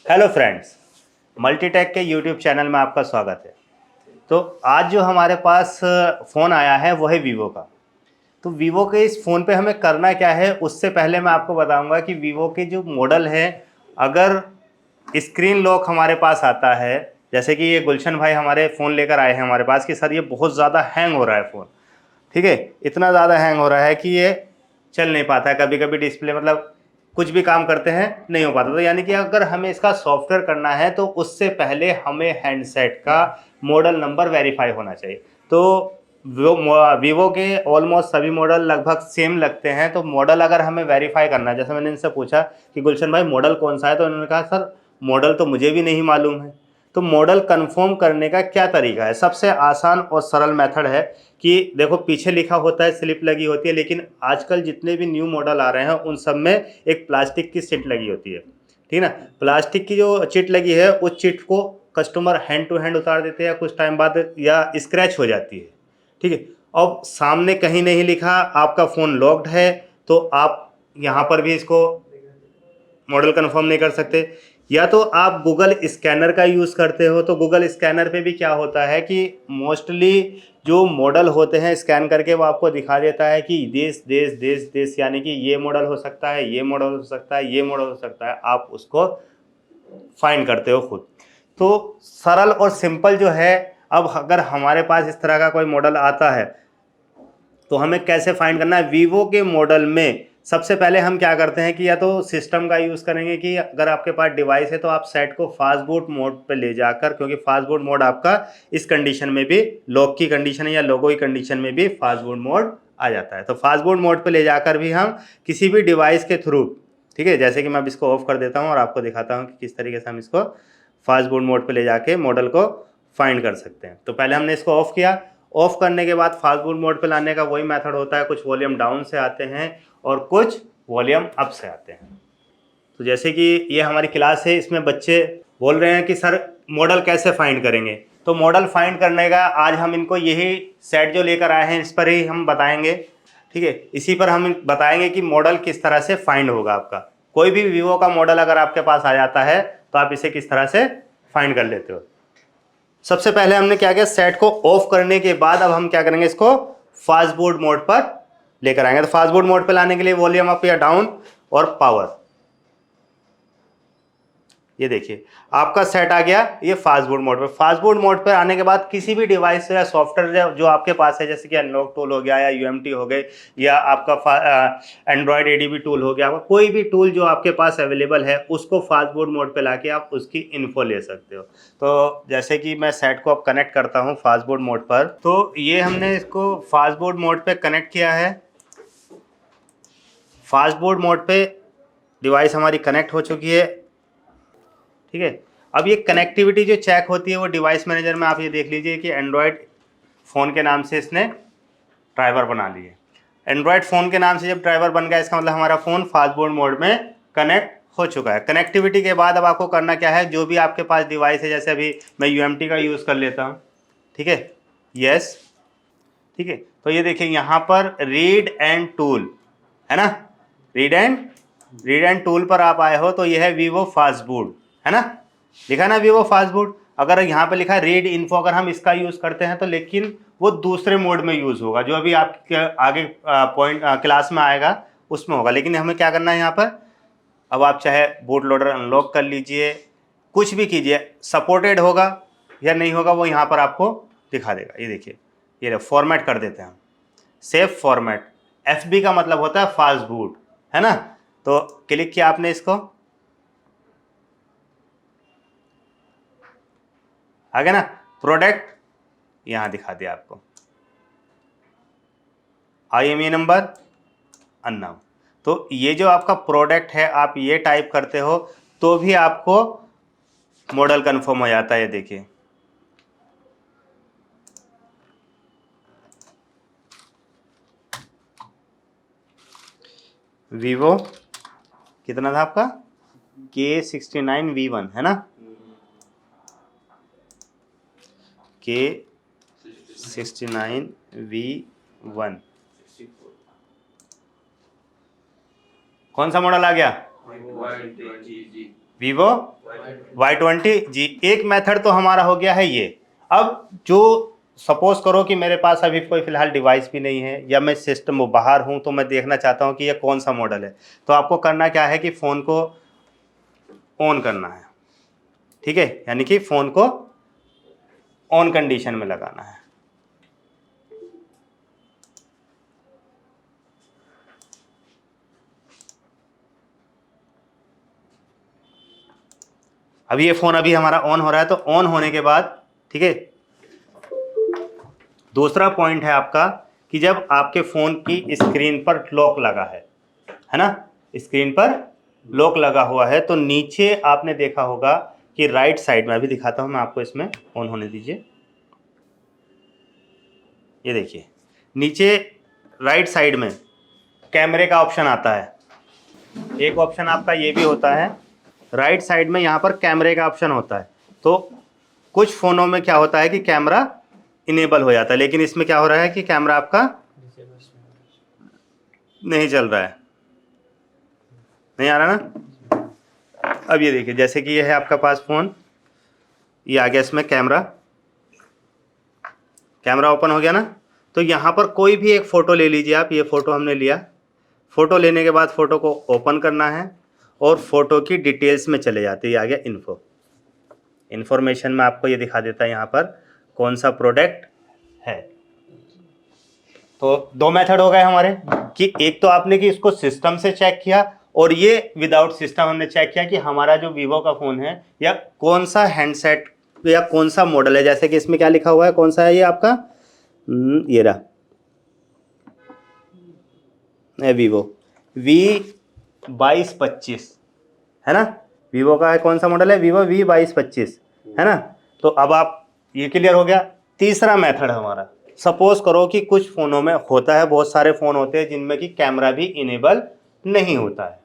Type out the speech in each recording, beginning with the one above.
Hello friends, Multitech के YouTube channel में आपका स्वागत है। तो आज जो हमारे पास फ़ोन आया है वो है वीवो का। तो वीवो के इस फ़ोन पे हमें करना क्या है, उससे पहले मैं आपको बताऊंगा कि वीवो के जो मॉडल है, अगर स्क्रीन लॉक हमारे पास आता है, जैसे कि ये गुलशन भाई हमारे फ़ोन लेकर आए हैं हमारे पास कि सर ये बहुत ज़्यादा हैंग हो रहा है फ़ोन, ठीक है, इतना ज़्यादा हैंग हो रहा है कि ये चल नहीं पाता है, कभी कभी डिस्प्ले मतलब कुछ भी काम करते हैं नहीं हो पाता। तो यानी कि अगर हमें इसका सॉफ्टवेयर करना है तो उससे पहले हमें हैंडसेट का मॉडल नंबर वेरीफाई होना चाहिए। तो वीवो के ऑलमोस्ट सभी मॉडल लगभग सेम लगते हैं। तो मॉडल अगर हमें वेरीफाई करना है, जैसे मैंने इनसे पूछा कि गुलशन भाई मॉडल कौन सा है, तो उन्होंने कहा सर मॉडल तो मुझे भी नहीं मालूम है। तो मॉडल कंफर्म करने का क्या तरीका है? सबसे आसान और सरल मेथड है कि देखो पीछे लिखा होता है, स्लिप लगी होती है, लेकिन आजकल जितने भी न्यू मॉडल आ रहे हैं उन सब में एक प्लास्टिक की चिट लगी होती है, ठीक ना। प्लास्टिक की जो चिट लगी है उस चिट को कस्टमर हैंड टू हैंड उतार देते हैं या कुछ टाइम बाद या स्क्रैच हो जाती है, ठीक है। अब सामने कहीं नहीं लिखा आपका फ़ोन लॉक्ड है, तो आप यहाँ पर भी इसको मॉडल कंफर्म नहीं कर सकते। या तो आप गूगल स्कैनर का यूज़ करते हो, तो गूगल स्कैनर पे भी क्या होता है कि मोस्टली जो मॉडल होते हैं स्कैन करके वो आपको दिखा देता है कि देश देश देश देश, यानी कि ये मॉडल हो सकता है, ये मॉडल हो सकता है, ये मॉडल हो सकता है, आप उसको फाइंड करते हो खुद। तो सरल और सिंपल जो है, अब अगर हमारे पास इस तरह का कोई मॉडल आता है तो हमें कैसे फाइंड करना है? वीवो के मॉडल में सबसे पहले हम क्या करते हैं कि या तो सिस्टम का यूज़ करेंगे कि अगर आपके पास डिवाइस है तो आप सेट को फास्ट बूट मोड पे ले जाकर, क्योंकि फास्ट बूट मोड आपका इस कंडीशन में भी, लॉक की कंडीशन या लोगो की कंडीशन में भी फास्ट बूट मोड आ जाता है। तो फास्ट बूट मोड पे ले जाकर भी हम किसी भी डिवाइस के थ्रू, ठीक है, जैसे कि मैं अब इसको ऑफ कर देता हूँ और आपको दिखाता हूँ कि किस तरीके से हम इसको फास्ट बूट मोड पे ले जाके मॉडल को फाइंड कर सकते हैं। तो पहले हमने इसको ऑफ किया। ऑफ करने के बाद फास्ट बूट मोड पे लाने का वही मेथड होता है, कुछ वॉल्यूम डाउन से आते हैं और कुछ वॉल्यूम अप से आते हैं। तो जैसे कि ये हमारी क्लास है, इसमें बच्चे बोल रहे हैं कि सर मॉडल कैसे फाइंड करेंगे। तो मॉडल फाइंड करने का आज हम इनको यही सेट जो लेकर आए हैं इस पर ही हम बताएंगे, ठीक है। इसी पर हम बताएंगे कि मॉडल किस तरह से फाइंड होगा आपका। कोई भी वीवो का मॉडल अगर आपके पास आ जाता है तो आप इसे किस तरह से फाइंड कर लेते हो। सबसे पहले हमने क्या किया, सेट को ऑफ करने के बाद अब हम क्या करेंगे, इसको फास्ट बूट मोड पर लेकर आएंगे। तो फास्ट बूट मोड पर लाने के लिए वॉल्यूम अप या डाउन और पावर, ये देखिए आपका सेट आ गया ये फास्ट बूट मोड पे। फास्ट बूट मोड पे आने के बाद किसी भी डिवाइस या सॉफ्टवेयर जो आपके पास है, जैसे कि अनलॉक टूल हो गया या यूएमटी हो गए या आपका एंड्रॉयड एडीबी टूल हो गया, कोई भी टूल जो आपके पास अवेलेबल है उसको फास्ट बूट मोड पे लाके आप उसकी इन्फो ले सकते हो। तो जैसे कि मैं सेट को अब कनेक्ट करता हूँ फास्ट बूट मोड पर, तो ये हमने इसको फास्ट बूट मोड पे कनेक्ट किया है। फास्ट बूट मोड पे डिवाइस हमारी कनेक्ट हो चुकी है, ठीक है। अब ये कनेक्टिविटी जो चेक होती है वो डिवाइस मैनेजर में आप ये देख लीजिए कि एंड्रॉयड फ़ोन के नाम से इसने ड्राइवर बना लिए। एंड्रॉयड फ़ोन के नाम से जब ड्राइवर बन गया, इसका मतलब हमारा फ़ोन फास्ट बूट मोड में कनेक्ट हो चुका है। कनेक्टिविटी के बाद अब आपको करना क्या है, जो भी आपके पास डिवाइस है, जैसे अभी मैं यूएमटी का यूज़ कर लेता हूँ, ठीक है, यस, ठीक है। तो ये देखिए यहाँ पर रीड एंड टूल है ना, रीड एंड टूल पर आप आए हो, तो यह है वीवो फास्ट बूट, है ना, लिखा ना वीवो फास्ट बूट। अगर यहाँ पे लिखा है रीड इन्फो, अगर हम इसका यूज़ करते हैं तो लेकिन वो दूसरे मोड में यूज़ होगा, जो अभी आपके आगे पॉइंट क्लास में आएगा उसमें होगा। लेकिन हमें क्या करना है यहाँ पर, अब आप चाहे बूट लोडर अनलॉक कर लीजिए, कुछ भी कीजिए, सपोर्टेड होगा या नहीं होगा वो यहाँ पर आपको दिखा देगा। ये देखिए, ये फॉर्मेट कर देते हैं हम, सेफ फॉर्मेट। FB का मतलब होता है फास्ट बूट, है ना। तो क्लिक किया आपने इसको, आ गया ना, प्रोडक्ट यहां दिखा दिया आपको, IMEI नंबर अननाउन। तो ये जो आपका प्रोडक्ट है आप ये टाइप करते हो तो भी आपको मॉडल कंफर्म हो जाता है। ये देखिए वीवो कितना था आपका, K69V1 है ना, K69V1 कौन सा मॉडल आ गया, वीवो Y20 जी। एक मेथड तो हमारा हो गया है ये। अब जो सपोज करो कि मेरे पास अभी कोई फिलहाल डिवाइस भी नहीं है या मैं सिस्टम बाहर हूं, तो मैं देखना चाहता हूं कि ये कौन सा मॉडल है। तो आपको करना क्या है कि फ़ोन को ऑन करना है, ठीक है, यानी कि फ़ोन को ऑन कंडीशन में लगाना है। अब ये फ़ोन अभी हमारा ऑन हो रहा है। तो ऑन होने के बाद, ठीक है, दूसरा पॉइंट है आपका कि जब आपके फ़ोन की स्क्रीन पर लॉक लगा है ना, स्क्रीन पर लॉक लगा हुआ है, तो नीचे आपने देखा होगा कि राइट साइड में, अभी दिखाता हूं मैं आपको, इसमें ऑन होने दीजिए। ये देखिए नीचे राइट साइड में कैमरे का ऑप्शन आता है। एक ऑप्शन आपका ये भी होता है, राइट साइड में यहाँ पर कैमरे का ऑप्शन होता है। तो कुछ फ़ोनों में क्या होता है कि कैमरा इनेबल हो जाता है, लेकिन इसमें क्या हो रहा है कि कैमरा आपका नहीं चल रहा है, नहीं आ रहा ना। अब ये देखिए, जैसे कि ये है आपका पास फ़ोन, ये आ गया, इसमें कैमरा ओपन हो गया ना। तो यहाँ पर कोई भी एक फ़ोटो ले लीजिए आप। ये फ़ोटो हमने लिया, फ़ोटो लेने के बाद फ़ोटो को ओपन करना है और फ़ोटो की डिटेल्स में चले जाते हैं। ये आ गया इन्फॉर्मेशन में आपको ये दिखा देता है यहाँ पर कौन सा प्रोडक्ट है। तो दो मेथड हो गए हमारे कि एक तो आपने कि इसको सिस्टम से चेक किया, और ये विदाउट सिस्टम हमने चेक किया कि हमारा जो वीवो का फ़ोन है या कौन सा हैंडसेट या कौन सा मॉडल है। जैसे कि इसमें क्या लिखा हुआ है, कौन सा है ये आपका, ये रहा वीवो V2225 है ना। वीवो का है, कौन सा मॉडल है, वीवो V2225 है ना। तो अब आप ये क्लियर हो गया। तीसरा मेथड हमारा, सपोज करो कि कुछ फ़ोनों में होता है, बहुत सारे फ़ोन होते हैं जिनमें कि कैमरा भी इनेबल नहीं होता है।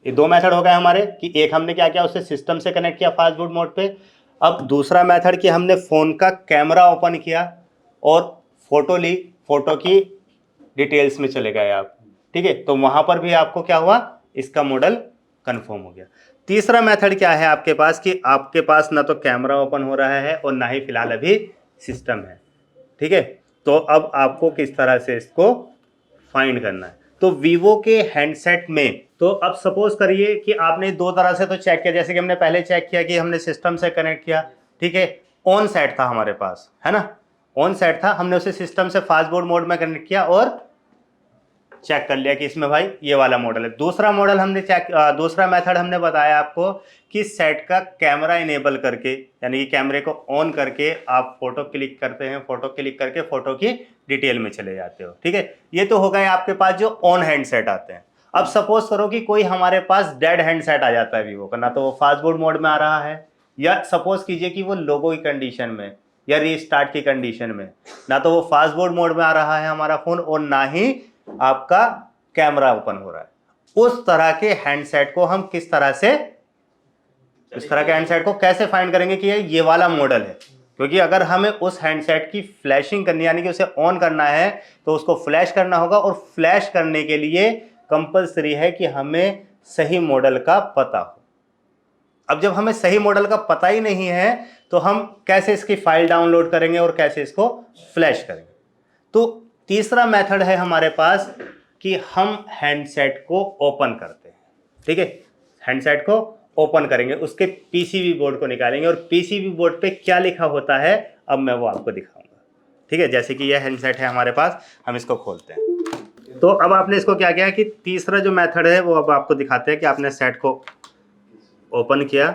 ये दो मेथड हो गए हमारे कि एक हमने क्या किया, उससे सिस्टम से कनेक्ट किया फास्ट बूट मोड पे। अब दूसरा मेथड कि हमने फ़ोन का कैमरा ओपन किया और फोटो ली, फोटो की डिटेल्स में चले गए आप, ठीक है। तो वहां पर भी आपको क्या हुआ, इसका मॉडल कंफर्म हो गया। तीसरा मेथड क्या है आपके पास कि आपके पास ना तो कैमरा ओपन हो रहा है और ना ही फिलहाल अभी सिस्टम है, ठीक है। तो अब आपको किस तरह से इसको फाइंड करना है। तो वीवो के हैंडसेट में, तो अब सपोज करिए कि आपने दो तरह से तो चेक किया, जैसे कि हमने पहले चेक किया कि हमने सिस्टम से कनेक्ट किया, ठीक है, ऑन सेट था हमारे पास, है ना, ऑन सेट था, हमने उसे सिस्टम से फास्टबोर्ड मोड में कनेक्ट किया और चेक कर लिया कि इसमें भाई ये वाला मॉडल है। दूसरा मॉडल हमने दूसरा मेथड हमने बताया आपको कि सेट का कैमरा इनेबल करके, यानी कि कैमरे को ऑन करके आप फोटो क्लिक करते हैं, फोटो क्लिक करके फोटो की डिटेल में चले जाते हो, ठीक है। ये तो हो गए आपके पास जो ऑन हैंडसेट आते हैं। अब सपोज करो कि कोई हमारे पास डेड हैंडसेट आ जाता है वीवो का, ना तो वो फास्टबोर्ड मोड में आ रहा है, या सपोज कीजिए कि वो लोगो की कंडीशन में या रीस्टार्ट की कंडीशन में, ना तो वो फास्टबोर्ड मोड में आ रहा है हमारा फोन और ना ही आपका कैमरा ओपन हो रहा है। उस तरह के हैंडसेट को हम किस तरह से, इस तरह के हैंडसेट को कैसे फाइंड करेंगे कि ये वाला मॉडल है। क्योंकि अगर हमें उस हैंडसेट की फ्लैशिंग करनी, यानी कि उसे ऑन करना है, तो उसको फ्लैश करना होगा, और फ्लैश करने के लिए कंपलसरी है कि हमें सही मॉडल का पता हो। अब जब हमें सही मॉडल का पता ही नहीं है, तो हम कैसे इसकी फाइल डाउनलोड करेंगे और कैसे इसको फ्लैश करेंगे। तो तीसरा मेथड है हमारे पास कि हम हैंडसेट को ओपन करते हैं, ठीक है, हैंडसेट को ओपन करेंगे, उसके पीसीबी बोर्ड को निकालेंगे, और पीसीबी बोर्ड पे क्या लिखा होता है अब मैं वो आपको दिखाऊंगा, ठीक है। जैसे कि यह हैंडसेट है हमारे पास, हम इसको खोलते हैं। तो अब आपने इसको क्या किया कि तीसरा जो मेथड है वो अब आपको दिखाते हैं कि आपने सेट को ओपन किया,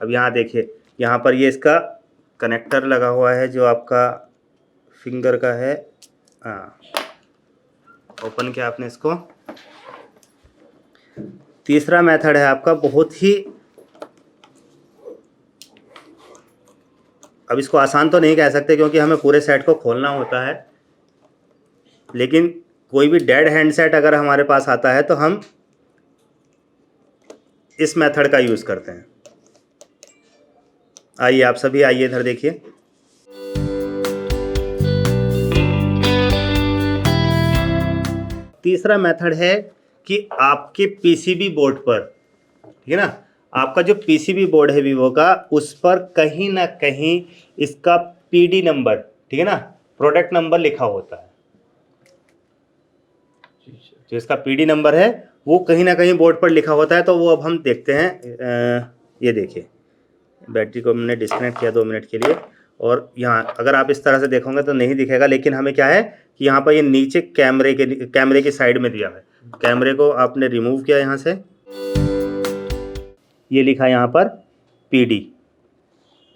अब यहाँ देखिए, यहाँ पर ये इसका कनेक्टर लगा हुआ है जो आपका फिंगर का है, हाँ, ओपन किया आपने इसको। तीसरा मेथड है आपका बहुत ही, अब इसको आसान तो नहीं कह सकते क्योंकि हमें पूरे सेट को खोलना होता है, लेकिन कोई भी डेड हैंडसेट अगर हमारे पास आता है तो हम इस मेथड का यूज़ करते हैं। आइए आप सभी आइए इधर देखिए, तीसरा मेथड है कि आपके पीसीबी बोर्ड पर, ठीक है ना, आपका जो पीसीबी बोर्ड है वीवो का, उस पर कहीं ना कहीं इसका पीडी नंबर, ठीक है ना, प्रोडक्ट नंबर लिखा होता है। जो इसका पीडी नंबर है वो कहीं ना कहीं बोर्ड पर लिखा होता है। तो वो अब हम देखते हैं। ये देखिए, बैटरी को हमने डिस्कनेक्ट किया 2 मिनट के लिए, और यहाँ अगर आप इस तरह से देखोगे तो नहीं दिखेगा, लेकिन हमें क्या है कि यहाँ पर ये नीचे कैमरे की साइड में दिया है। कैमरे को आपने रिमूव किया यहाँ से, ये लिखा है यहाँ पर पीडी,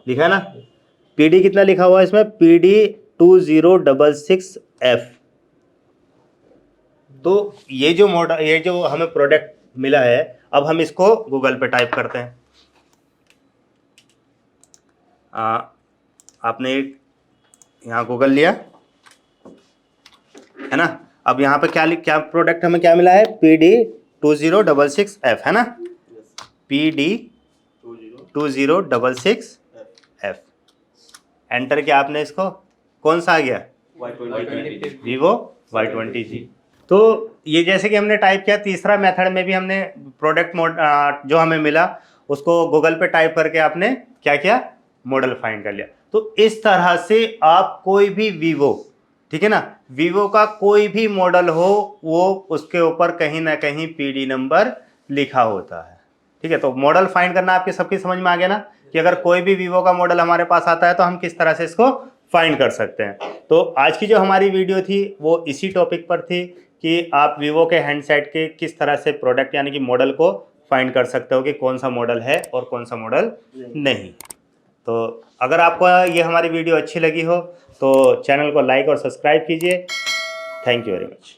लिखा है ना। पीडी कितना लिखा हुआ है इसमें, PD 2066F। तो ये जो मॉडल, ये जो हमें प्रोडक्ट मिला है, अब हम इसको गूगल पे टाइप करते हैं। आपने यहाँ गूगल लिया है ना। अब यहाँ पे क्या प्रोडक्ट हमें क्या मिला है, PD 2066F, है ना, PD 2066F। एंटर किया आपने इसको, कौन सा आ गया, वीवो Y20G। तो ये जैसे कि हमने टाइप किया, तीसरा मेथड में भी हमने प्रोडक्ट जो हमें मिला उसको गूगल पे टाइप करके आपने क्या किया, मॉडल फाइंड कर लिया। तो इस तरह से आप कोई भी वीवो, ठीक है ना, वीवो का कोई भी मॉडल हो, वो उसके ऊपर कहीं ना कहीं पीडी नंबर लिखा होता है। ठीक है, तो मॉडल फाइंड करना आपके सबकी समझ में आ गया ना, कि अगर कोई भी वीवो का मॉडल हमारे पास आता है तो हम किस तरह से इसको फाइंड कर सकते हैं। तो आज की जो हमारी वीडियो थी वो इसी टॉपिक पर थी कि आप वीवो के हैंडसेट के किस तरह से प्रोडक्ट यानी कि मॉडल को फाइंड कर सकते हो कि कौन सा मॉडल है और कौन सा मॉडल नहीं। तो अगर आपको ये हमारी वीडियो अच्छी लगी हो तो चैनल को लाइक और सब्सक्राइब कीजिए। Thank you very much.